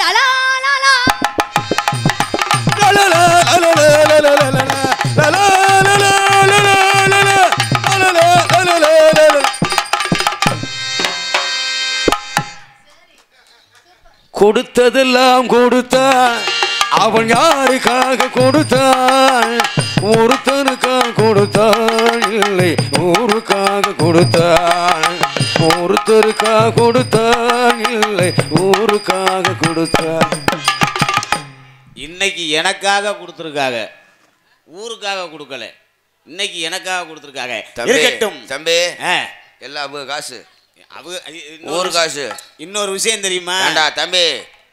லலா லலா கொடுத்ததெல்லாம் கொடுத்தான் அவன் யாருக்காக கொடுத்தான் ஒருத்தனுக்காக கொடுத்தான் இல்லை ஊருக்காக கொடுத்தான் ஒருத்தருக்காக கொடுத்தான் இல்லை ஊருக்காக கொடுத்தான் இன்னைக்கு எனக்காக கொடுத்துருக்காங்க ஊருக்காக கொடுக்கல இன்னைக்கு எனக்காக கொடுத்துருக்காங்க இருக்கட்டும் தம்பி எல்லாம் அவங்க காசு ஊரு காசு இன்னொரு விஷயம் தெரியுமா தம்பி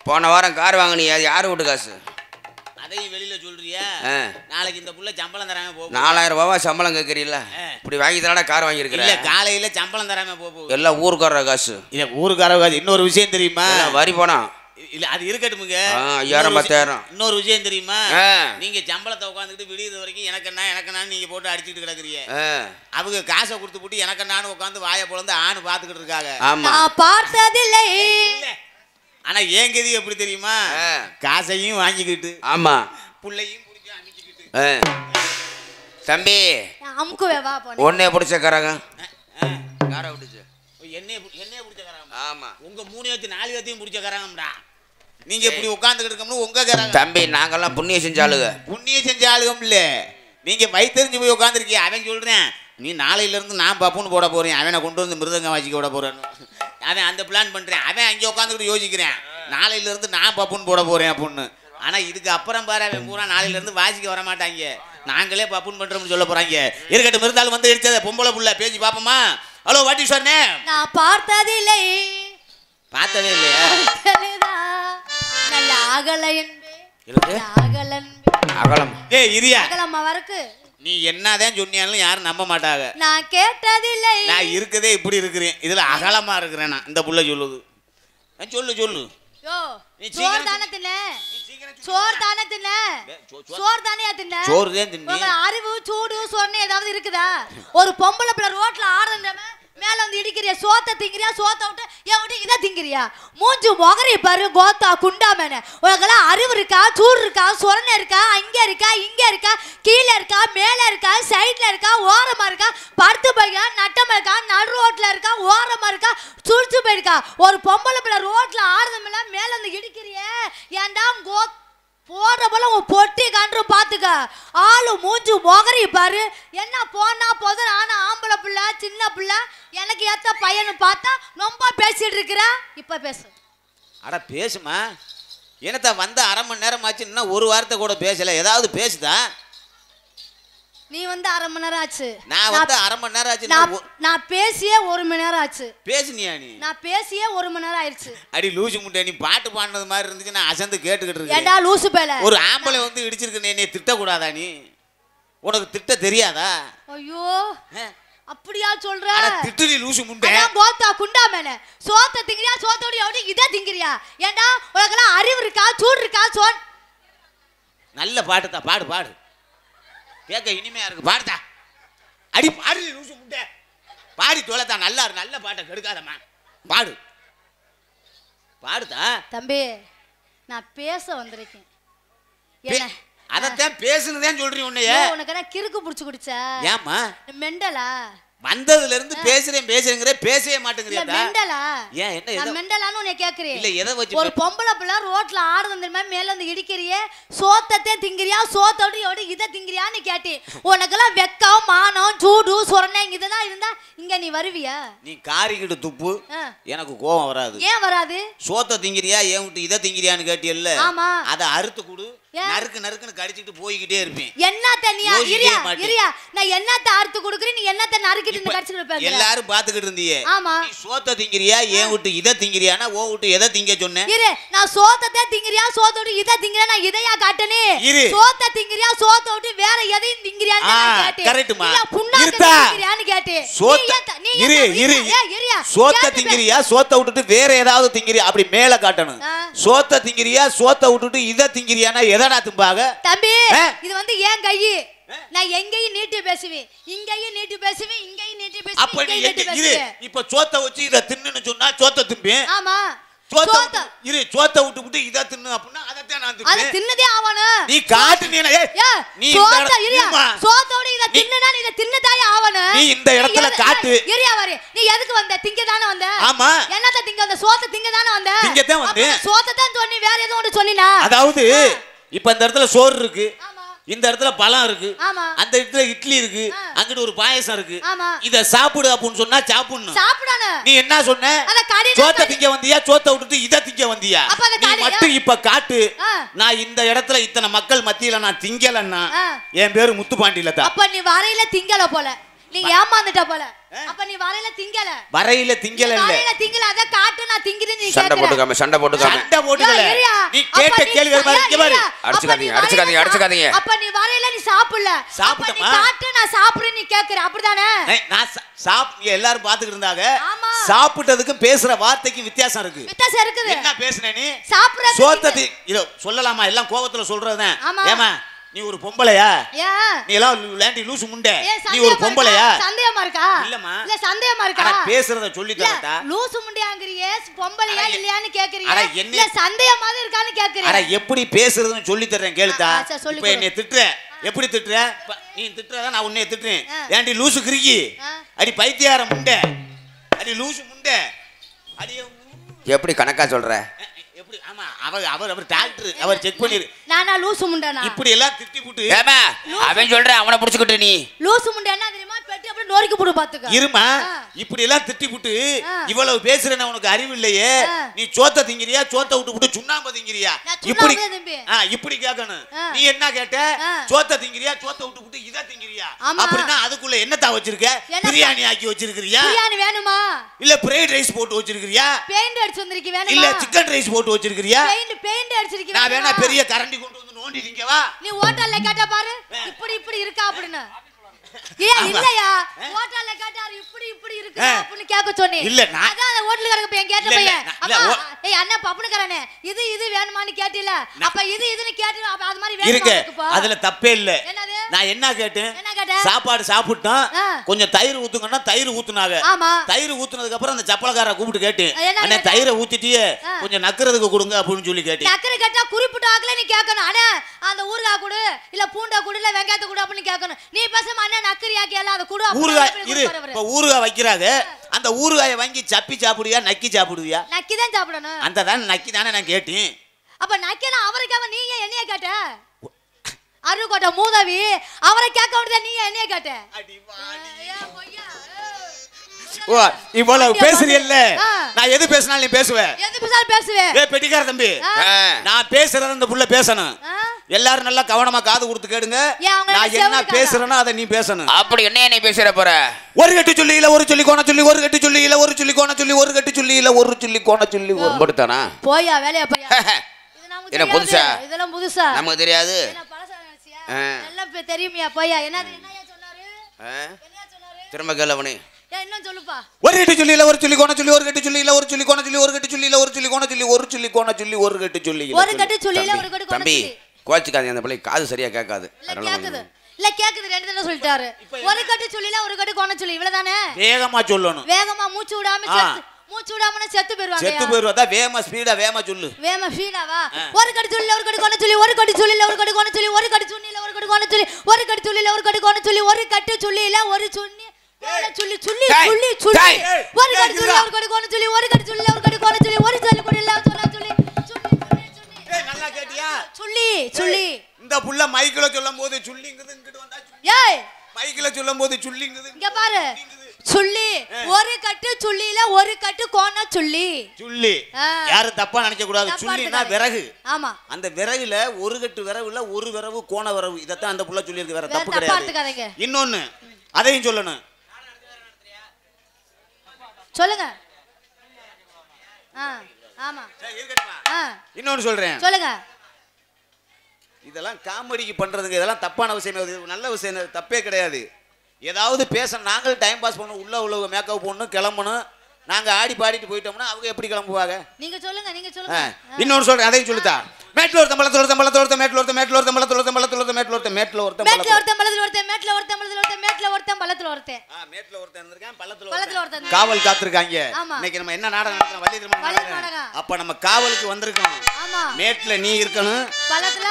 போன வாரம் கார் வாங்கினீ அது யாரு வீட்டு காசு அதையும் வெளியில சொல்றியா நாளைக்கு இந்த புள்ள சம்பளம் தராம போ 4000 ரூபாய் சம்பளம் கேட்கறீல்ல இப்படி வாங்கி தானடா கார் வாங்கியிருக்கிறேன் இல்ல காலையில சம்பளம் தராம போ எல்லாம் ஊருக்கார காசு இல்ல ஊருக்கார காசு இன்னொரு விஷயம் தெரியுமா வரி போனா இல்ல அது இருக்கட்டுமுங்க 5000 10000 இன்னொரு விஷயம் தெரியுமா நீங்க சம்பளத்தை உட்காந்துக்கிட்டு விடியது வரைக்கும் எனக்கண்ணா நீங்க போட்டு அடிச்சுட்டு கிடக்குறீங்க அவங்க காசை கொடுத்து போட்டு எனக்கண்ணான்னு உட்காந்து வாயை பொழந்து ஆணு பாத்துக்கிட்டு இருக்காங்க நான் பார்த்ததில்லை ஆனா ஏன் கதி எப்படி தெரியுமா காசையும் வாங்கிக்கிட்டு ஆமா புள்ளையும் புடிச்சு அமிச்சிக்கிட்டு தம்பி அமுக்குவே வா போனே ஒண்ணே பிடிச்சக்கறாங்க காரை விட்டுச்சு என்னைய பிடிச்சக்கறாங்க ஆமா உங்க 3 வச்சு 4 வத்தையும் பிடிச்சக்கறாங்கடா நீங்க இப்படி உட்கார்ந்துக்கிட்டு இருக்கோம்னு உங்க கறாங்க தம்பி நாங்கெல்லாம் புண்ணியம் செஞ்ச ஆளுங்க இல்ல நீங்க வயித்தெரிஞ்சு போய் உட்கார்ந்துருக்கீங்க அவன் சொல்றேன் நீ நாளையில இருந்து நான் பப்புன்னு போட போறேன் அவனை கொண்டு வந்து மிருதங்க வாசிக்க விட போறேன்னு அவன் அந்த பிளான் பண்றேன் அவன் அங்கே உட்காந்துக்கிட்டு யோசிக்கிறேன் நாளையில இருந்து நான் பப்புன்னு போட போறேன் அப்படின்னு ஆனா இதுக்கு அப்புறம் பாரு அவன் பூரா நாளையில இருந்து வாசிக்க வர மாட்டாங்க நாங்களே பப்புன்னு பண்றோம்னு சொல்ல போறாங்க இருக்கட்டும் இருந்தாலும் வந்து எடுத்தத பொம்பளை புள்ள பேசி பாப்போமா hello what is your name நான் பார்த்ததில்லை பார்த்ததே இல்லையா நல்ல அகலன் அகலம் இரியா அகலம்மா வரக்கு நீ என்னதான் சொன்னியாலும் யாரும் நம்ப மாட்டாங்க நான் கேட்டதில்லை நான் இருக்கதே இப்படி இருக்கிறேன் இதுல அகலமா இருக்கிறேன் நான் இந்த புள்ள சொல்லுது சொல்லு யோ சோறு தானே தின்ன சோறு தானே தின்ன சோறு தானே தின்ன சோறு தான் தின்னி உங்க அறிவு சூடு சொன்ன ஏதாவது இருக்குதா ஒரு பொம்பளை பிள்ளை ரோட்ல ஆடுறேன் மேல வந்து இடிக்கிறியா சோத்த திங்கிறியா சோத்த விட்டு ஏன் விட்டு இதை திங்கிறியா மூஞ்சு முகரி பாரு கோத்தா குண்டாமேன உனக்கெல்லாம் அறிவு இருக்கா சூடு இருக்கா சொரணை இருக்கா அங்க இருக்கா இங்க இருக்கா கீழே இருக்கா மேல இருக்கா சைட்ல இருக்கா ஓரமா இருக்கா படுத்து போய்க்கா நட்டமா இருக்கா நடு ரோட்ல இருக்கா ஓரமா இருக்கா சுழிச்சு போயிருக்கா ஒரு பொம்பளை பிள்ளை ரோட்ல ஆடுறதுல மேல வந்து இடிக்கிறியே ஏன்டா போடுற போல உன் பொட்டி கன்று பாத்துக்க ஆளு மூஞ்சு முகரி பாரு என்ன போனா போதும் ஆனா ஆம்பளை பிள்ளை சின்ன பிள்ளை எனக்கு ஏத்த பையனு பார்த்தா ரொம்ப பேசிட்டு இருக்கிற இப்ப பேசு அட பேசுமா என்னத்த வந்த 1/2 மணி நேரம் ஆச்சு இன்னும் ஒரு வார்த்தை கூட பேசல ஏதாவது பேசுதா நீ வந்து 1/2 மணி நேரம் ஆச்சு நான் வந்து 1/2 மணி நேரம் ஆச்சு நான் பேசியே 1 மணி நேரம் ஆச்சு பேசுனியா நீ நான் பேசியே 1 மணி நேரம் ஆயிடுச்சு அடி லூசு முட்டை நீ பாட்டு பாடுனது மாதிரி இருந்துச்சு நான் அசந்து கேட்டுக்கிட்டு இருக்கேன் ஏண்டா லூசு பேல ஒரு ஆம்பளை வந்து இடிச்சிருக்கு நீ திட்ட கூடாதா நீ உனக்கு திட்ட தெரியாதா ஐயோ அப்படியா சொல்ற அட திட்டுடி லூசு முண்டை அதான் கோத்தா குண்டாமேன சோத்த திங்கறியா சோத்தோட எவடி இத திங்கறியா ஏண்டா உனக்கெல்லாம் அறிவு இருக்கா சூடு இருக்கா நல்ல பாட்டு தான் பாடு கேட்க இனிமையா இருக்கு பாடுதா அடி பாடு லூசு முண்டை பாடி தொலைத்தா நல்லா இருக்கு நல்ல பாட்டை கெடுக்காதம்மா பாடுதா தம்பி நான் பேச வந்திருக்கேன் என்ன அதத்தான் பேசுனதே சொல்றீங்க உன்னைய உனக்கு என்ன கிறுக்கு புடிச்சு குடிச்ச ஏமா மெண்டலா வந்ததுல இருந்து பேசுறேங்கிற பேசவே மாட்டேங்கறியா மெண்டலா ஏன் என்ன நான் மெண்டலான்னு உன்னை கேக்குறேன் இல்ல எதை வச்சு ஒரு பொம்பளை பிள்ளை ரோட்ல ஆடுறது தெரியுமா மேல வந்து இடிக்கிறியே சோத்தத்தை திங்கறியா சோத்தோட எவடி இத திங்கறியான்னு கேட்டி உனக்கெல்லாம் வெக்கம் மானம் சூடு சொரணை இதெல்லாம் இருந்தா இங்க நீ வருவியா நீ காரிக்கிட்டு துப்பு எனக்கு கோபம் வராது ஏன் வராது சோத்த திங்கறியா ஏன் விட்டு இத திங்கறியான்னு கேட்டியல்ல ஆமா அத அறுத்து குடு நறுக்குன்னு கடிச்சிட்டு போய்கிட்டே இருப்பேன் என்னத்த நீ இரியா நான் என்னத்த அறுத்து குடுக்குறேன் நீ என்னத்த நறுக்கிட்டு கடிச்சிட்டு இருப்ப எல்லாரும் பாத்துக்கிட்டு இருந்தீங்க ஆமா நீ சோத்த திங்கறியா ஏன் விட்டு இத திங்கறியானா ஓ விட்டு எதை திங்க சொன்னேன் இரு நான் சோத்தத்தை திங்கறியா சோத்தோட இத திங்கறியா நான் இதையா காட்டனே சோத்த திங்கறியா சோத்தோட வேற எதையும் திங்கறியான்னு நான் கேட்டேன் கரெக்ட்மா இல்ல புண்ணாக்கு திங்கறியான்னு கேட்டேன் இரியா சோத்த திங்கறியா சோத்த விட்டுட்டு வேற ஏதாவது திங்கறியா அப்படி மேல காட்டணும் சோத்த திங்கறியா சோத்த விட்டுட்டு இத திங்கறியானா எதடா திம்பாக தம்பி இது வந்து ஏன் கை நான் எங்கேயும் நீட்டி பேசுவேன் இங்கேயும் நீட்டி பேசுவேன் இங்கேயும் நீட்டி பேசுவேன் அப்ப நீ இரு இப்ப சோத்த வச்சு இத தின்னுன்னு சொன்னா சோத்த திம்பேன் ஆமா சோத்த விட்டு இத தின்னு அப்படின்னா அதத்தான் நான் அது தின்னதே ஆவணும். நீ காட்டு நீ சோத்தோட இத தின்னுனா நீ இத தின்னதாயே ஆவணும். நீ இந்த இடத்துல காட்டு. ஏரியா வாரி நீ எதுக்கு வந்த? திங்க தான வந்த? ஆமா. என்னத்த திங்க வந்த? சோத்த திங்க தான வந்த? திங்க தான் வந்து. சோத்த தான் சொன்னி வேற ஏதோ ஒன்னு சொன்னினா? அதாவது இப்ப இந்த இடத்துல சோறு இருக்கு, இந்த இடத்துல பழம் இருக்கு, அந்த இடத்துல இட்லி இருக்கு, அங்கிட்டு ஒரு பாயசம் இருக்கு. இத சாப்பிடு அப்படின்னு சொன்னா சாப்பிடணும். சாப்பிடானே. நீ என்ன சொன்ன? சோத்த திங்க வந்தியா? சோத்த விட்டுட்டு இத திங்க வந்தியா? நீ மட்டும் இப்ப காட்டு. நான் இந்த இடத்துல இத்தனை மக்கள் மத்தியில நான் திங்கலன்னா என் பேரு முத்துப்பாண்டியில தான். அப்ப நீ வரையில திங்கல போல, நீ ஏமாந்துட்ட போல. அப்ப நீ வரையில திங்கல. வரையில திங்கல இல்ல. வரையில திங்கல அத காட்டு நான் திங்கிறேன் நீ கேக்குற. சண்டை போட்டுக்காம நீ கேட்ட கேள்வி பாரு இங்க பாரு. அடிச்சுக்காதீங்க. அப்ப நீ வரையில நீ சாப்பிடல. அப்ப நீ காட்டு நான் சாப்பிடுறேன் நீ கேக்குற. அப்படிதானே? நான் எல்லாரும் பாத்துக்கிட்டு இருந்தாங்க. சாப்பிட்டதுக்கும் பேசுற வார்த்தைக்கு வித்தியாசம் இருக்கு. வித்தியாசம் இருக்குது. என்ன பேசுன நீ? சாப்பிடுற சோத்ததி இத சொல்லலாமா? எல்லாம் கோவத்துல சொல்றதுதான். ஏமா நீ ஒரு பொம்பளையா? நீ எல்லாம் லேண்டி லூசு முண்டை. நீ ஒரு பொம்பளையா? சந்தேகமா இருக்கா? இல்லம்மா. இல்ல சந்தேகமா இருக்கா? பேசுறத சொல்லி தரடா. லூசு முண்டையாங்கறியே பொம்பளையா இல்லையான்னு கேக்குறீங்க. இல்ல சந்தேகமா இருக்கான்னு கேக்குறீங்க. அட எப்படி பேசுறதுன்னு சொல்லி தரேன் கேளுடா. இப்போ என்னை திட்ற. எப்படி திட்ற? நீ திட்றதா நான் உன்னைய திட்றேன். ஏண்டி லூசு கிறுக்கி? அடி பைத்தியார முண்டை. அடி லூசு முண்டை. அடி எப்படி கணக்கா சொல்ற? எப்படி? ஆமா அவர் டாக்டர் அவர் செக் பண்ணிரு. நானா லூசு முண்டனா? இப்படி எல்லாம் திட்டி புட்டு ஏமா அவன் சொல்ற அவனை புடிச்சுக்கிட்டு நீ லூசு முண்டை என்ன தெரியுமா? பெட்டி அப்படியே நோரிக்கு போடு பாத்துக்க. இருமா இப்படி எல்லாம் திட்டி புட்டு இவ்வளவு பேசுறேன்னு உனக்கு அறிவு இல்லையே. நீ சோத்த திங்கிறியா? சோத்த விட்டு சுண்ணாம்பு திங்கிறியா? இப்படி இப்படி கேட்கணும். நீ என்ன கேட்ட? சோத்த திங்கிறியா? சோத்த விட்டு இத திங்கிறியா? அப்படின்னா அதுக்குள்ள என்னத்தா வச்சிருக்க? பிரியாணி ஆக்கி வச்சிருக்கிறியா? பிரியாணி வேணுமா? இல்ல ஃப்ரைட் ரைஸ் போட்டு வச்சிருக்கிறியா? பெயிண்ட் அடிச்சு வந்திருக்கீ வேணுமா? இல்ல சிக்கன் ரைஸ் போட்டு வச்சிருக்கிறியா? பெயிண்ட் அடிச்சிருக்கீ. நான் வேணா பெரிய கரண்டி கொண்டு வந்து நோண்டி திங்கவா? நீ ஹோட்டல்ல கேட்ட பாரு இப்படி இருக்கா அப்படினு. ஏன் இல்லையா? ஹோட்டல்ல கேட்டாரு இப்படி இருக்கு அப்படினு கேக்க சொன்னே. இல்ல நான் அதான் ஹோட்டல்ல கடக்க பையன் கேட்ட பையன். அப்பா ஏய் அண்ணா பப்புனுக்கறானே இது வேணுமான்னு கேட்டில. அப்ப இதுன்னு கேட்டு அப்ப அது மாதிரி வேணுமா? அதுல தப்பே இல்ல. நான் என்ன கேட்டேன்? சாப்பாடு சாப்பிட்டோம் கொஞ்சம் தயிர் ஊத்துங்கன்னா தயிர் ஊத்துனாங்க. தயிர் ஊத்துனதுக்கு அப்புறம் அந்த சப்பலக்காரரை கூப்பிட்டு கேட்டேன். அண்ணே தயிரை ஊத்திட்டியே கொஞ்சம் நக்குறதுக்கு கொடுங்க அப்படின்னு சொல்லி கேட்டேன். நக்கற கேட்டா குறிப்பிட்ட ஆகல நீ கேட்கணும். அண்ணா அந்த ஊறுகாய் கொடு இல்ல பூண்டை கொடு இல்ல வெங்காயத்தை கொடு அப்படின்னு கேட்கணும். நீ பேசாம அண்ணா நக்கறியா கேள அத கொடு ஊறுகாய் இரு. இப்ப ஊறுகாய் வைக்கிறாங்க. அந்த ஊறுகாயை வாங்கி சப்பி சாப்பிடுவியா நக்கி சாப்பிடுவியா? நக்கி தான் சாப்பிடணும். அந்த தான் நக்கி தானே நான் கேட்டேன். அப்ப நக்கினா அவருக்காக நீ ஏன் என்னைய கேட்ட? அருகோட்ட மூதவி அவரை கேட்க வேண்டியது நீ என்னைய கேட்ட? அடி வாடி ஏ பொய்யா. ஓ இவ்வளவு பேசுறீல்ல நான் எது பேசினாலும் நீ பேசுவ. எது பேசாலும் பேசுவே. ஏய் பெட்டிக்கார தம்பி நான் பேசுறத இந்த புள்ள பேசணும். எல்லாரும் நல்லா கவனமா காது கொடுத்து கேளுங்க. நான் என்ன பேசுறேனோ அதை நீ பேசணும். அப்படி என்ன நீ பேசுற போற? ஒரு கட்டு சொல்லி இல்ல ஒரு சொல்லி கோண சொல்லி ஒரு கட்டு சொல்லி இல்ல ஒரு சொல்லி கோண சொல்லி ஒரு கட்டு சொல்லி இல்ல ஒரு சொல்லி கோண சொல்லி ஒரு போடுதானா? போயா வேலைய போயா. இது நமக்கு என்ன புதுசா? இதெல்லாம் புதுசா நமக்கு தெரியாது. என்ன பழசா நினைச்சியா? எல்லாம் தெரியுமியா போயா. என்னையா சொன்னாரு? என்னையா சொன்னாரு? திரும்ப கேளவனே. இன்னும் சொல்லுப்பா. ஒரு கட்டு சொல்லி இல்ல ஒரு சொல்லி கோண சொல்லி ஒரு கட்டு சொல்லி இல்ல ஒரு சொல்லி கோண சொல்லி ஒரு கட்டு சொல்லி இல்ல ஒரு சொல்லி கோண சொல்லி ஒரு சொல்லி கோண சொல்லி ஒரு கட்டு சொல்லி ஒரு கட்டு சொல்லி இல்ல ஒரு கட்டு கோண சொல்லி. தம்பி கோச்சிக்காதீங்க அந்த பிள்ளை காது சரியா கேட்காது. இல்ல கேக்குது ரெண்டு தடவை சொல்லிட்டாரு. ஒரு கட்டு சொல்லி இல்ல ஒரு கட்டு கோண சொல்லி இவ்வளவுதானே? வேகமா சொல்லணும். வேகமா மூச்சு விடாம செத்து போயிடுவாங்க. செத்து போயிடுவா. வேகமா ஸ்பீடா வேகமா சொல்லு. வேகமா ஸ்பீடாவா? ஒரு கட்டு சொல்லி ஒரு கட்டு கோண சொல்லி ஒரு கட்டு சொல்லி இல்ல ஒரு கட்டு கோண சொல்லி ஒரு கட்டு சொல்லி இல்ல ஒரு கட்டு கோண சொல்லி ஒரு கட்டு சொல்லி இல்ல ஒரு கட்டு கோண சொல்லி ஒரு கட்டு சொல்லி இல்ல ஒரு சொல்லி சொல்லி சொல்லி சொல்லி சொல்லி ஒரு கட்டு சொல்லி ஒரு கட்டு கோண சொல்லி ஒரு கட்டு சொல்லி ஒரு கட்டு கோண சொல்லி ஒரு சொல்லி கூட இல்ல சொல்ல சொல்லி ஏய் நல்லா கேட்டியா? சொல்லி சொல்லி இந்த புள்ள மைக்ல சொல்லும்போது சொல்லிங்குது இங்கிட்டு வந்தா ஏய் மைக்ல சொல்லும்போது சொல்லிங்குது இங்க பாரு சொல்லி ஒரு கட்டு சொல்லி இல்ல ஒரு கட்டு கோண சொல்லி சொல்லி யாரும் தப்பா நினைக்க கூடாது. சொல்லினா விறகு. ஆமா அந்த விறகுல ஒரு கட்டு விறகுல ஒரு விறகு கோண விறகு இதத்தான் அந்த புள்ள சொல்லி இருக்கு. வேற தப்பு கிடையாது. இன்னொன்னு அதையும் சொல்லணும். சொல்லுங்க. ஆமா இன்னொன்னு சொல்றேன் சொல்லுங்க. இதெல்லாம் காமெடிக்கு பண்றதுங்க. இதெல்லாம் தப்பான விஷயம். நல்ல விஷயம் தப்பே கிடையாது. ஏதாவது பேச நாங்கள் டைம் பாஸ் பண்ணணும். உள்ள மேக்கப் போடணும் கிளம்பணும். நாங்க ஆடி பாடிட்டு போயிட்டோம்னா அவங்க எப்படி கிளம்புவாங்க? நீங்க சொல்லுங்க. இன்னொன்னு சொல்றேன் அதையும் சொல்லுதா. மேட்ல ஒருத்தன் பள்ளத்துல ஒருத்தன் பள்ளத்துல ஒருத்தன் மேட்ல ஒருத்தன் மேட்ல ஒருத்தன் பள்ளத்துல ஒருத்தன் பள்ளத்துல ஒருத்தன் மேட்ல ஒருத்தன் மேட்ல ஒருத்தன் மேட்ல ஒருத்தன் பள்ளத்துல ஒருத்தன் மேட்ல ஒருத்தன் பள்ளத்துல ஒருத்தன் மேட்ல ஒருத்தன் பள்ளத்துல ஒருத்தன் மேட்ல ஒருத்தன் இருக்கான் பள்ளத்துல ஒருத்தன் காவல் காத்துருக்காங்க. ஆமா. இன்னைக்கு நம்ம என்ன நாடகம் நடத்துறோம்? வள்ளி திருமணம் நாடகம். அப்ப நம்ம காவலுக்கு வந்திருக்கோம். ஆமா. மேட்ல நீ இருக்கணும், பள்ளத்துல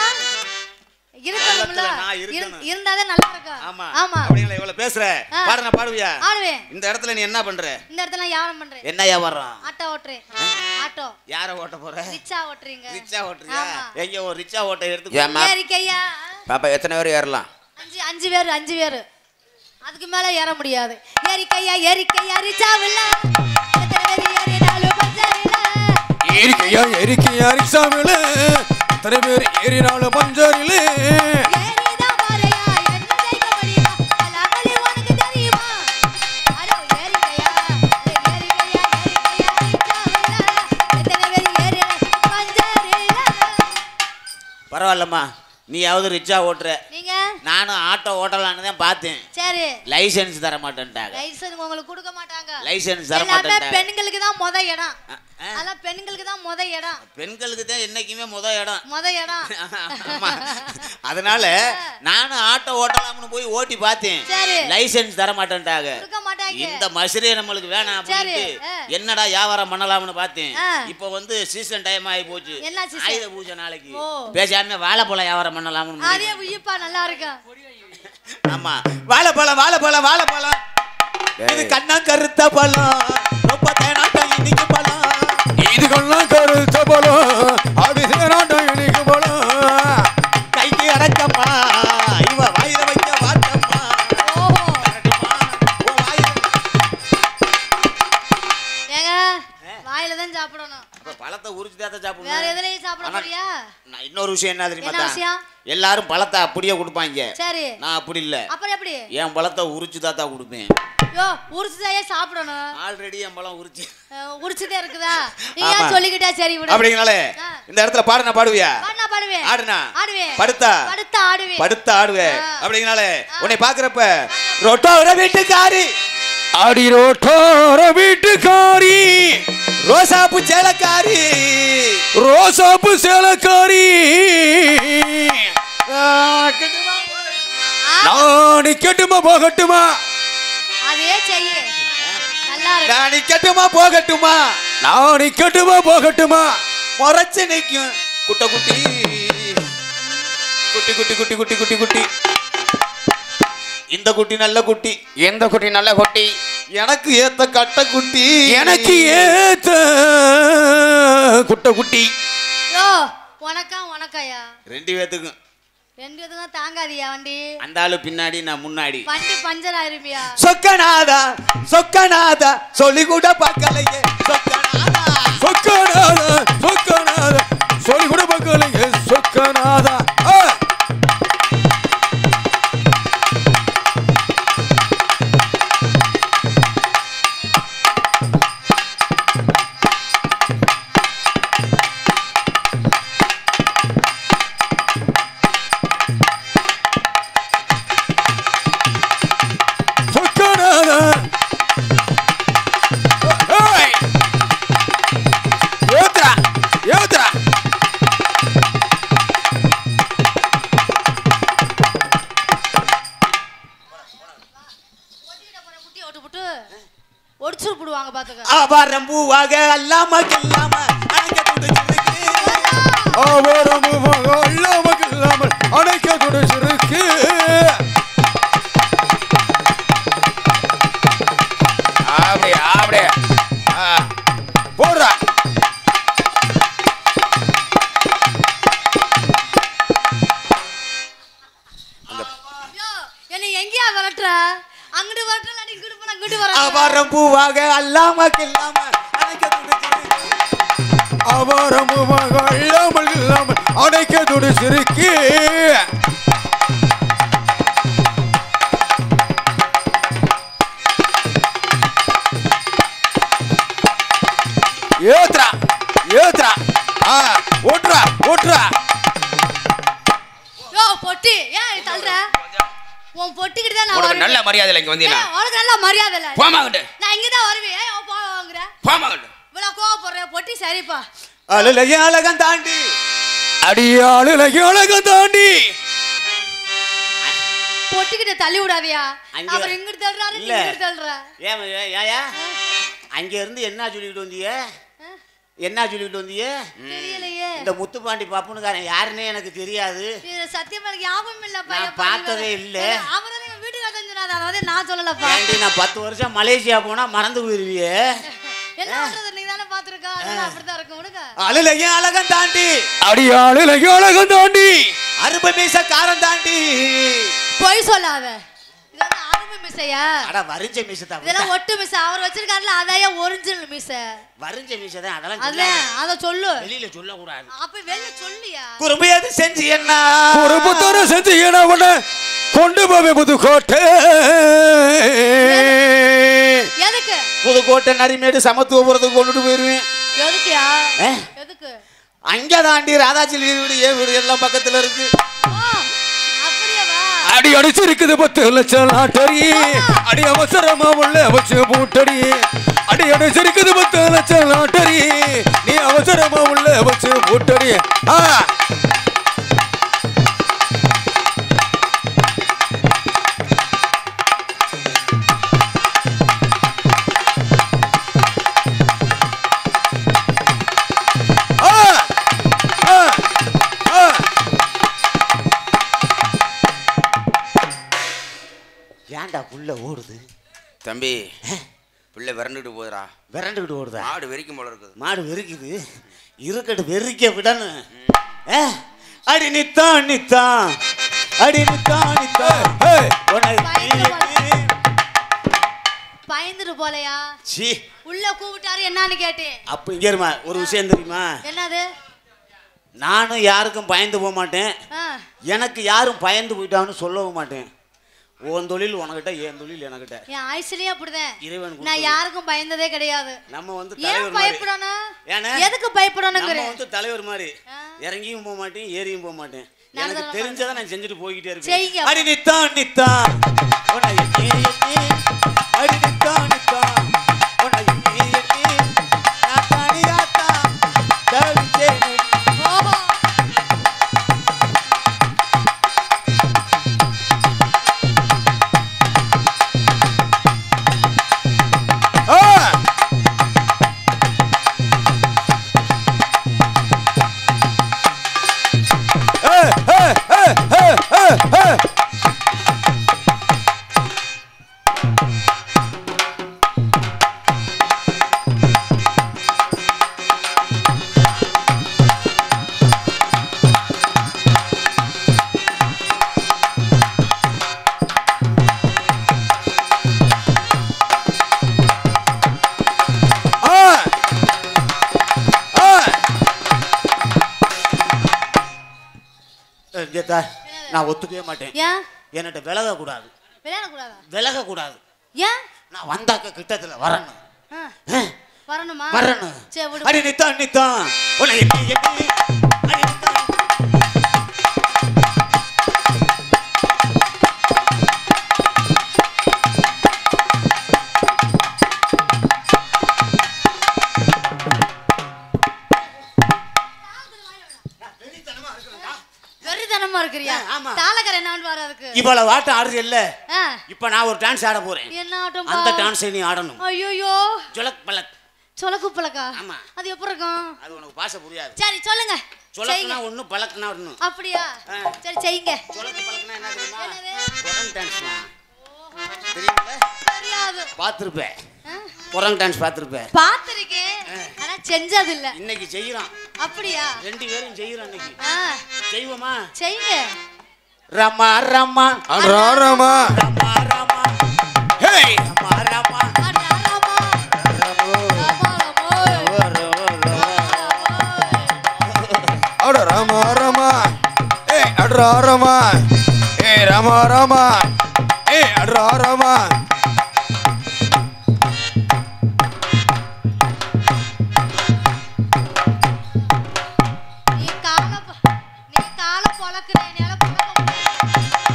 இருக்கணும்ல. நான் இருக்கணும். இருந்தாதே நல்லா இருக்கும். ஆமா ஆமா. அப்படிங்களா? இவ்வளவு பேசுற பாடுனா பாடுவியா? ஆடுவேன். இந்த இடத்துல நீ என்ன பண்ற? இந்த இடத்துல வியாபாரம் பண்றேன். என்ன வியாபாரம்? ஆட்டோ ஓட்டுறேன். ஆட்டோ. யார ஓட்ட போற? ரிக்ஷா ஓட்டுறீங்க. ரிக்ஷா ஓட்டுறியா? எங்க ஒரு ரிக்ஷா ஓட்ட எடுத்து ஏறிக்கையா? பாப்பா எத்தனை பேர் ஏறலாம்? அஞ்சு பேர். அதுக்கு மேல ஏற முடியாது. ஏறிக்கையா ரிக்ஷாவில்ல. எத்தனை பேர் ஏறினாலும் பஞ்சரில்ல. ஏறிக்கையா ரிக்ஷாவில்ல. எத்தனை பேர் ஏறினாலும் பஞ்சரில்ல. ஏறிதா பாறையா என்ன செய்ய முடியுமா? அலகலி உனக்கு தெரியுமா? அரோ ஏறிக்கையா ரிக்ஷாவில்ல. எத்தனை பேர் ஏறினாலும் பஞ்சரில்ல. பரவாயில்லம்மா, நீயாவது ரிக்ஷா ஓட்டுற, நீங்க நானும் ஆட்டோ ஓட்டலான்னு தான் பார்த்தேன். சரி. லைசென்ஸ் தர மாட்டேன்ட்டாங்க. லைசென்ஸ் உங்களுக்கு கொடுக்க மாட்டாங்க. லைசென்ஸ் தர எல்லாமே மாட்டேன்ட்டாங்க. பெண்களுக்கு தான் முத இடம். அதெல்லாம் பெண்களுக்கு தான் முத இடம். பெண்களுக்கு தான் என்னைக்குமே முத இடம். ஆமா. அதனால நானும் ஆட்டோ ஓட்டலாம்னு போய் ஓட்டி பார்த்தேன். சரி. லைசென்ஸ் தர மாட்டேன்ட்டாங்க. கொடுக்க மாட்டாங்க. இந்த மசுரே நம்மளுக்கு வேணாம் அப்படின்ட்டு என்னடா வியாபாரம் பண்ணலாம்னு பார்த்தேன். இப்போ வந்து சீசன் டைம் ஆகி போச்சு. என்ன சீசன்? ஆயுத பூஜை நாளைக்கு. பேசாம வாழைப்பழம் வியாபாரம் பண்ணலாம்னு. அதே உயிப்பா நல்லா இருக்கு. ஆமா, வாழைப்பழம் இது கண்ணா கருத்த பழம், ரொம்ப தேனாட்டம் இன்னைக்கு பழம். இது கண்ணா கருத்த பழம், அது தேனாட்டம் இன்னைக்கு பழம். கைக்கு அடக்கம்மா, இவ வாயில வைக்க வாட்டம்மா. ஏங்க வாயில தான் சாப்பிடணும். அப்ப பழத்தை உரிச்சு தான் சாப்பிடணும். வேற எதுலயும் சாப்பிட போறியா? நான் இன்னொரு விஷயம் என்ன தெரியுமா? என்ன விஷயம்? எல்லாரும் பழத்தை அப்படியே கொடுப்பாங்க. சரி. நான் அப்படி இல்ல. அப்புறம் எப்படி? என் பழத்தை உரிச்சு தான் கொடுப்பேன். யோ உரிச்சுதாயே சாப்பிடணும். ஆல்ரெடி என் பழம் உரிச்சு உரிச்சுதே இருக்குதா? நீங்க சொல்லிக்கிட்டா சரி விடு. அப்படிங்கனாலே இந்த இடத்துல பாடுனா பாடுவியா? பாடுனா பாடுவேன். ஆடுனா ஆடுவேன். படுத்தா ஆடுவேன். படுத்தா ஆடுவேன். அப்படிங்கனாலே உன்னை பாக்குறப்ப ரொட்டோர வீட்டுக்காரி, ஆடி ரோட்டோர வீட்டுக்காரி, ரோசாப்பு சேலக்காரி, ரோசாப்பு சேலக்காரி, நானி கட்டுமா போகட்டுமா? அதே செய்ய நல்லா இருக்கு. நானி கட்டுமா போகட்டுமா? நானி கட்டுமா போகட்டுமா? முறைச்சு நிற்கும் குட்ட குட்டி குட்டி குட்டி குட்டி குட்டி குட்டி குட்டி. இந்த குட்டி நல்ல குட்டி, எந்த குட்டி நல்ல குட்டி? எனக்கு ஏத்த கட்ட குட்டி, எனக்கு ஏத்த குட்ட குட்டி. யோ உனக்காயா? ரெண்டு பேத்துக்கும். ரெண்டு பேத்துக்கும் தாங்காதியா வண்டி? அந்த ஆளு பின்னாடி, நான் முன்னாடி. வண்டி பஞ்சர் ஆயிருமியா? சொக்கநாதா சொல்லி கூட பார்க்கலையே. சொக்கநாதா சொல்லி கூட பார்க்கலையே. சொக்கநாதா ஆவாரம்பூவாக அல்லாம கில்லாம அணைக்க துடிச்சிருக்கு. போடுறா. என்ன எங்கயா வரட்டுற? அங்கிட்டு வரட்டுற, இங்கிட்டு போனா இங்கிட்டு வர. ஆவாரம்பூவாக அல்லாம கில்லாம அணைக்க துடிச்சிருக்கு. ஆவாரம்பூவாக அல்லாமல் இல்லாமல் அணைக்க துடிச்சிருக்கு. ஏத்ரா ஓட்டுறா. யோ பொட்டி ஏன் தள்ளுற? உன் பொட்டிக்கிட்ட தான் நான் உனக்கு நல்ல மரியாதை இங்க வந்தீனா? உனக்கு நல்ல மரியாதை இல்ல. போமாங்கட்டு. நான் இங்க தான் வருவேன். ஏன் போவாங்கற? போமாங்கட்டு. இவ்வளவு கோவப்படுற பொட்டி சரிப்பா. அழலைய அழகன் தாண்டி அடியாளுல அழக தாண்டி பொட்டிக்கிட்ட தள்ளி விடாதியா அங்க- அவர் இங்கிட்டு தள்ளுறாரு இல்ல. இங்கிட்டு தள்ளுறா ஏயா அங்க இருந்து என்ன சொல்லிட்டு வந்தீங்க என்ன சொல்லிட்டு வந்தீங்க தெரியலையே இந்த முத்துப்பாண்டி பாப்புனுக்காரன் யாருன்னே எனக்கு தெரியாது இது சத்தியமா எனக்கு ஞாபகம் இல்லப்பா நான் பார்த்ததே இல்ல. அவரால எங்க வீட்டுக்கு தெரிஞ்சுனாத அதாவது நான் சொல்லலப்பா ஏண்டி நான் 10 வருஷம் மலேசியா போனா மறந்து போயிருவியே என்ன பண்றது நீ தானே பாத்துருக்கா அதனால அப்படிதான் இருக்கும் விடுங்க அழுலையும் அழகம் தாண்டி அடியாளுல அழக தாண்டி அருமை மீச காரம் தாண்டி பொய் சொல்லாத இது வந்து அருமை மிஸ்ஸையா அட வரிஞ்ச மீச தான் இதெல்லாம் ஒட்டு மிஸ் அவர் வச்சிருக்காருல அதையா ஒரிஜினல் மிஸ் வரிஞ்ச மீச தான் அதெல்லாம் அதுல அத சொல்லு வெளியில சொல்ல கூடாது அப்ப வெளில சொல்லியா குறும்பையாது செஞ்சு என்ன ஒரு புத்தர செஞ்சு ஏன உடனே கொண்டு போவே புதுக்கோட்டை எதுக்கு புதுக்கோட்டை நரிமேடு சமத்துவபுரத்துக்கு கொண்டுட்டு போயிருவேன் எதுக்குயா ஆ? எதுக்கு அங்க தாண்டி ராதாச்சி வீடு ஏன் வீடு எல்லாம் பக்கத்துல இருக்கு ஓ அப்படியேவா அடி அடிச்சிருக்குது 10 லட்சம் லாட்டரி அடி அவசரமா உள்ள வச்சு பூட்டடி அடி அடிச்சிருக்குது 10 லட்சம் லாட்டரி நீ அவசரமா உள்ள வச்சு பூட்டடி ஏன்டா புள்ள ஓடுது தம்பி பிள்ளை விரண்டுட்டு போதுடா. விரண்டுக்கிட்டு ஓடுதா மாடு வெறிக்கும் போல இருக்குது. மாடு வெறிக்குது இருக்கட்டு வெறிக்க விடணும் அடி நித்தான் நித்தான் அடி நித்தான் நித்தான் பயந்துட்டு போலையா சி உள்ள கூப்பிட்டாரு என்னன்னு கேட்டேன் அப்ப இங்க இருமா ஒரு விஷயம் தெரியுமா என்னது நானும் யாருக்கும் பயந்து போக மாட்டேன் எனக்கு யாரும் பயந்து போயிட்டான்னு சொல்லவும் மாட்டேன் உன் தொழில் உனக்கிட்ட என் தொழில் எனக்கிட்ட என் ஆயுசுலயே அப்படிதான் இறைவன் நான் யாருக்கும் பயந்ததே கிடையாது நம்ம வந்து ஏன் தலைவர் மாதிரி பயப்படணும் ஏன்னா எதுக்கு பயப்படணும் நம்ம வந்து தலைவர் மாதிரி இறங்கியும் போக மாட்டேன் ஏறியும் போக மாட்டேன் எனக்கு தெரிஞ்சதை நான் செஞ்சுட்டு போய்கிட்டே இருப்பேன் அடி நித்தான் நித்தான் உன்னை எண்ணி எண்ணி அடி நித்தான் நித்தான் உன்னை எண்ணி எண்ணி நான் தனியாத்தான் தவிச்சேன் நான் ஒத்துக்கவே மாட்டேன் என்னட்ட விலக கூடாது விலக கூடாது ஏன் நான் வந்தாக்க கிட்டத்துல வரணும் வரணுமா வரணும் சரி விடு அடி நித்தான் நித்தான் உன்னை எண்ணி எண்ணி அடி நித்தான் வெறித்தனமா இருக்கிறியா ஆமா. தாளகர என்னன்னு பாரு அதுக்கு இவ்வளவு ஆட்டம் ஆடுது இல்ல ஆ, இப்ப நான் ஒரு டான்ஸ் ஆட போறேன் என்ன ஆட்டம் அந்த டான்ஸை நீ ஆடணும் ஐயோ ஜொலக் பலக் சொலக்கு பழக்கா ஆமா. அது எப்படி இருக்கும் அது உனக்கு பாச புரியாது சரி சொல்லுங்க ஜொலக்னா செய்யுங்க. ஒண்ணு பலக்னா ஒண்ணு அப்படியா ஆ. சரி செய்யுங்க ஜொலக் பலக்னா என்ன தெரியுமா என்னது? குரங்கு டான்ஸ் தெரியுமில்ல தெரியாது பாத்திருப்பேன் ஆ, குரங்கு டான்ஸ் பாத்திருப்பேன் பார்த்திருக்கேன் ஆனா செஞ்சது இல்ல இன்னைக்கு செய்யறோம் அப்படியா 2 பேரும் செய்யறோம் இன்னைக்கு ஆ, செய்வோமா செய்யுங்க ரமா ரமா ராமா ரமா ரமா ஹே ரமா ரமா அட, ஆமா. அட ராமா ராமா ஏய் அட்ரா ராமா ஏய் ராமா ராமா ஏய் அட்ரா ராமா நீ கால பொளக்குற என்னால பொளக்க முடியாது.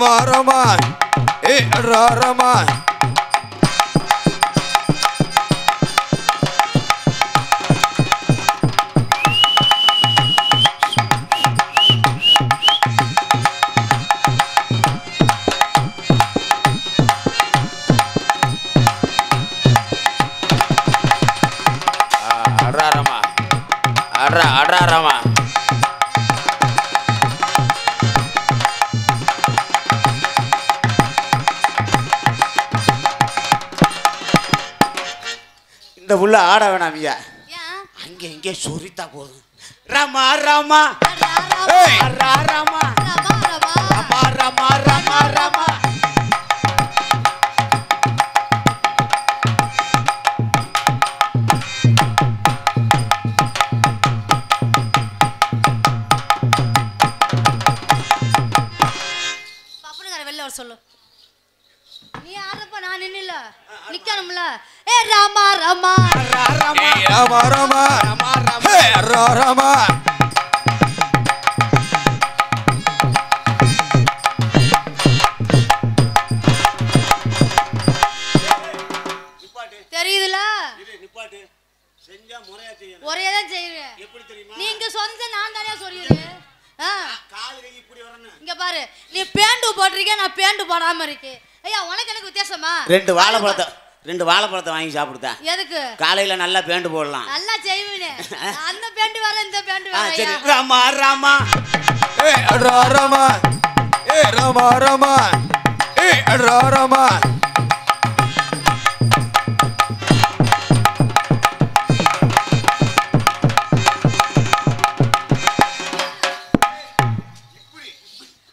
ராமா ராமா ஏ அட்ரா ராமா அட்ரா ராமா இந்த புள்ள ஆட வேணாம் ஐயா ஏன்? அங்கே இங்கே சொரித்தா போதும் ராமா ராமா ஏய் ரா ராமா ரமா, ரமா. ராமா ராமா ராமா ராமா பப்புனுங்கார வெளில வர சொல்லு. நீ ஆடுறப்ப நான் நின்னுல நிக்கணும்ல. ஏ ராமா ராமா ரா ராமா ஏ ராமா ராமா ராமா ராமா ஏ அட்ரா ராமா தெரியுதுல? நிப்பாட்டு செஞ்சா முறையா செய்யணும் ஒரே தான் செய்வேன். எப்படி தெரியுமா நீங்க சொந்த நான் தானே சொல்லிடுறேன். கால் கை இப்படி வரணும் இங்க பாரு, நீ பேண்டு போட்டிருக்க, நான் பேண்டு போடாம இருக்கேன். ஐயா உனக்கு எனக்கு வித்தியாசமா? ரெண்டு வாழைப்பழத்தை வாங்கி சாப்பிடுதா எதுக்கு? காலையில நல்லா பேண்டு போடலாம் நல்லா செய்வேனே. அந்த பேண்டு வர இந்த பேண்டு வர. சரி ராமா ராமா ஏ அட்ரா ராமா ஏ ராமா ராமா ஏ அட்ரா ராமா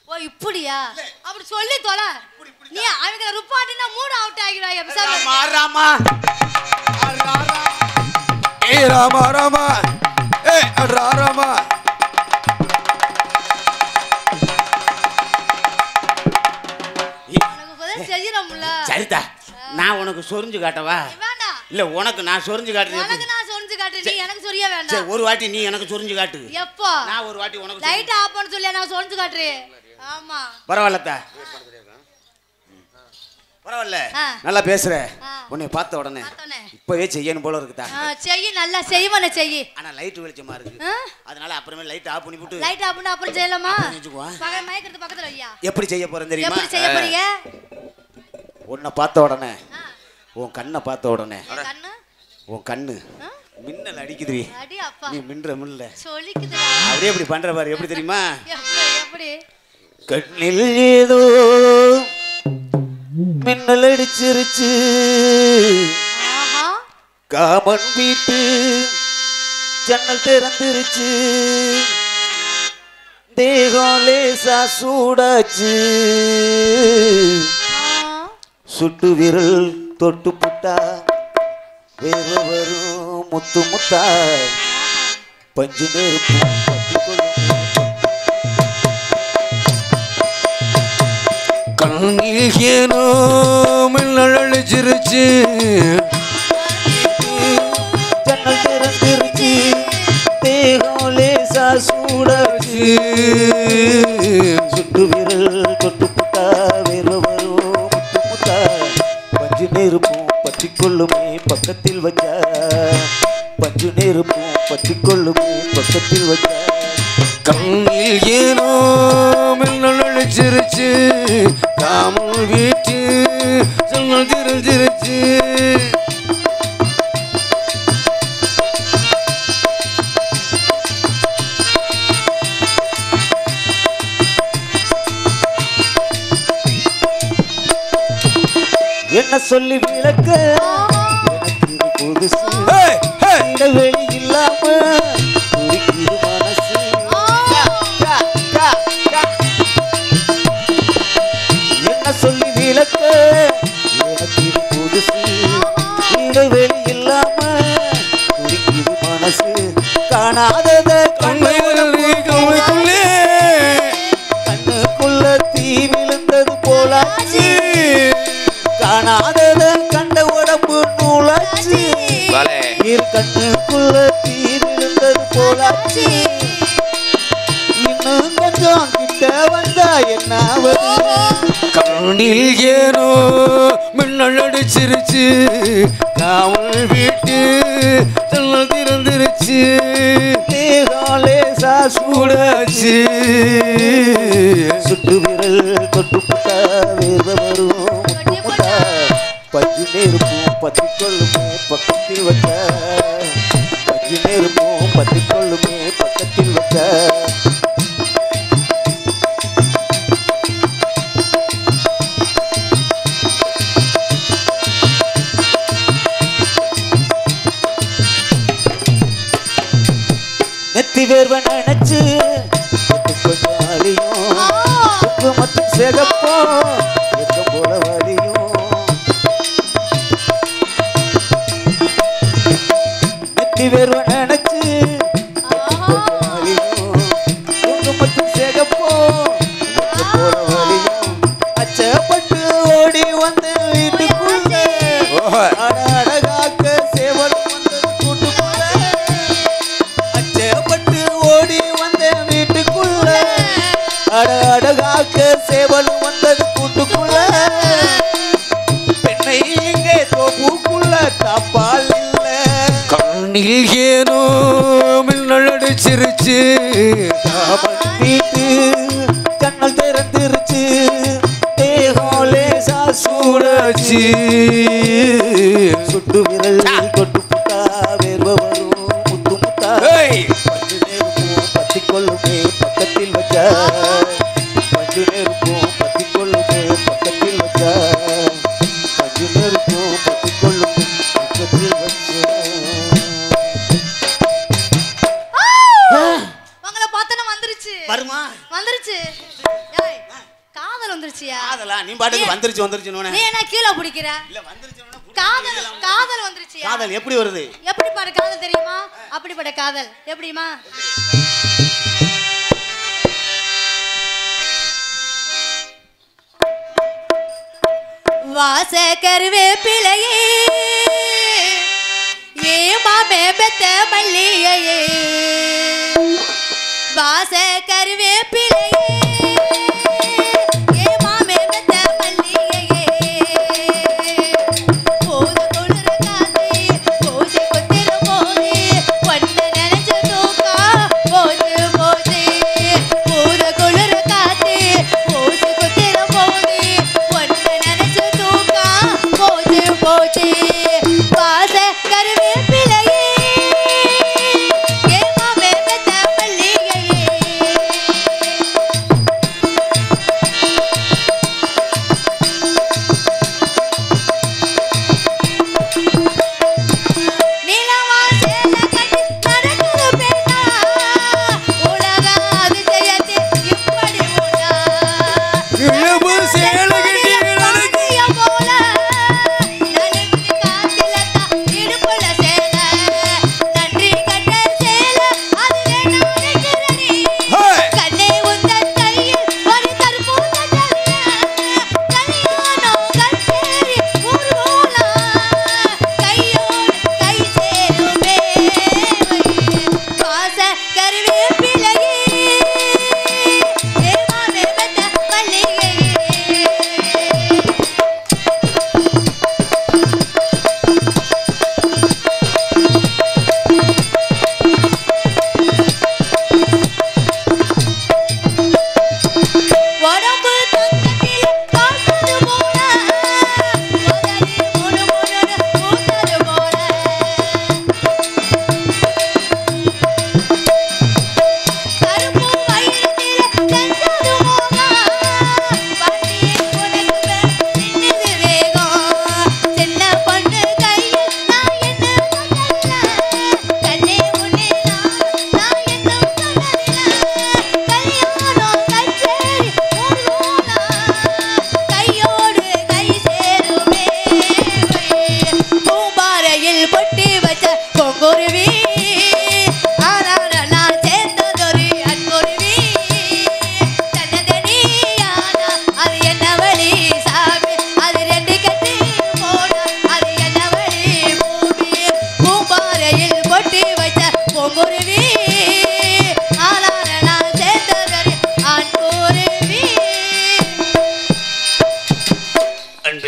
ஓ இப்படியா? அப்படி சொல்லி தொலை. நீ அவங்க ருப்பாட்டினா மூடு அவுட் ஆகிடுவாங்க. ராமா ராமா ஏ ராமா ராமா ஏ அட்ரா ராமா உனக்கு பதில் செய்யறோம்ல. சரிதா நான் உனக்கு சொரிஞ்சு காட்டவா வேண்டாம். இல்ல உனக்கு நான் சொரிஞ்சு காட்டுறது உனக்கு எப்படி? நான் சொரிஞ்சு காட்டு, நீ எனக்கு சொரிய சரி வேண்டாம். ஒரு வாட்டி நீ எனக்கு சொரிஞ்சு காட்டு எப்போ? நான் ஒரு வாட்டி உனக்கு லைட் ஆஃப் பண்ண சொல்லி நான் சொரிஞ்சு காட்டுறேன். ஆமா பரவாயில்லத்தா பரவாயில்ல ஆ. நல்லா பேசுற ஆ. உன்னை பார்த்த உடனே பார்த்தோனே. இப்பவே செய்யணும் போல இருக்குதா செய்யி, நல்லா செய்வன செய்யி. ஆனா லைட் வெளிச்சமா இருக்கு ஆ? அதனால அப்புறமே லைட் ஆஃப் பண்ணி போட்டு லைட் ஆஃப் பண்ண அப்புறம் செய்யலாமா? செஞ்சுக்குவா. மயக்கிறது பக்கத்துல ஐயா. எப்படி செய்ய போறேன் தெரியுமா எப்படி செய்ய போறீங்க? உன்னை பார்த்த உடனே ஆ. உன் கண்ணை பார்த்த உடனே என் கண்ணு உன் கண்ணு ஆ? மின்னல் அடிக்குதுடி அடி அப்பா நீ மின்ற மில்ல சொல்லிக்குது. அப்படியே இப்படி பண்ற பாரு எப்படி தெரியுமா எப்படி? கண்ணில் ஏதோ மின்னல் அடிச்சிருச்சு ஆஹா. காமன் வீட்டு ஜன்னல் திறந்துருச்சு தேகம் லேசா சூடாச்சு ஆ. சுட்டு விரல் தொட்டு புட்டா வேற வரும் முத்து முத்தா பஞ்சு நெருப்பு கண்ணில் ஏனோ மின்னல் அழிச்சிருச்சு ஜன்னல் திறந்துருச்சு தேகம் லேசா சூடாச்சு சுட்டு விரல் தொட்டு புட்டா வேற வரும் முத்து முத்தா பஞ்சு நெருப்பும் பற்றி கொள்ளுமே பக்கத்தில் வச்சா பஞ்சு நெருப்பும் பற்றி கொள்ளுமே பக்கத்தில் வச்சா கண்ணில் ஏனோ மின்னல் அழிச்சிருச்சு காமல் வீட்டு ஜன்னல் திறந்துருச்சு என்ன சொல்லி விளக்க எனக்கு இது புதுசு Hey, hey. இடைவெளி இல்லாம துடிக்குது மனசு என்ன சொல்லி விளக்க எனக்கு இது புதுசு இடைவெளி இல்லாம துடிக்குது மனசு காணாதத கண்மைக்குள்ளே கண்ணுக்குள்ள தீ விழுந்தது போலாச்சு காணாதத கண்ட உடம்பு நூலாச்சு நீர் கண்ணுக்குள்ள தீ விழுந்தது போலாச்சு இன்னும் கொஞ்சம் கிட்ட வந்தா என்னாவது கண்ணில் ஏனோ மின்னல் அடிச்சிருச்சு காவல் வீட்டு ஜன்னல் திறந்துருச்சு லேசா சூடாச்சு சுட்டு விரல் தொட்டு புட்டா வேர்வை வரும் முட்டு புட்டா பஞ்சு நெருப்பும் பத்திக்கொள்ளுமே பக்கத்தில் வச்ச பஞ்சு நெருப்பும் பத்திக்கொள்ளுமே பக்கத்தில் வச்ச நெத்தி வேர்வை நினைச்சு கொஞ்சம் அழியும் குங்குமத்தின் சிகப்போ வெக்கம் போல வலியும் நெத்தி வேர்வை நினைச்சு கொஞ்சம் அழியும் குங்குமத்தின் சிகப்போ வெக்கம் போல வலியும் அச்சப்பட்டு ஓடி வந்து வீட்டுக்குள்ள அழகாக்க சேவலும் வந்தது கூட்டுக்குள்ள அச்சப்பட்டு ஓடி வந்த வீட்டுக்குள்ள அழகாக்க சேவலும் வந்தது கூட்டுக்குள்ள பெண்ணை இங்கே தோப்புக்குள்ள காப்பால் இல்ல கண்ணில் ஏனோ மின்னல் அடிச்சிருச்சு காவல் வீட்டு கண்ணல் திறந்துருச்சு தேகம் லேசா சூடாச்சு சுட்டு விரல் தொட்டு புட்டா வேர்வை வரும் முத்து முத்தா பஞ்சு நெருப்பும் பத்திக்கொள்ளுமே பக்கத்தில் வச்ச பஞ்சு நெருப்பும் பத்திக்கொள்ளுமே பக்கத்தில் வச்ச பஞ்சு நெருப்பும் பத்திக்கொள்ளுமே பக்கத்தில் வச்ச உங்களை பார்த்தா வந்துருச்சு வருமா வந்துருச்சு ஏய், காதல் வந்துருச்சியா காதலா நீ பாட்டுக்கு வந்துருச்சு வந்துருச்சுன்னு நீ என்ன கீழே பிடிக்கிற இல்ல வந்துருச்சுன்னு காதல் காதல் வந்துருச்சியா காதல் எப்படி வருது எப்படி பாரு காதல் தெரியுமா அப்படிப்பட்ட காதல் எப்படிமா வாச கருவேப்பிலையே ஏமாமே பெத்த மல்லிகையே வாச கருவேப்பிலையே ஏமாமே பெத்த மல்லிகையே போது குளிர காத்தே போது கொத்திர போதே ஒன்ன நினைச்ச தூக்கம் போது போதே போது குளிர காத்தே போது கொத்திர போதே ஒன்ன நினைச்ச தூக்கம் போது போதே வாச கருவேப்பிலையே ஏமாமே பெத்த மல்லிகையே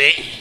தம்பி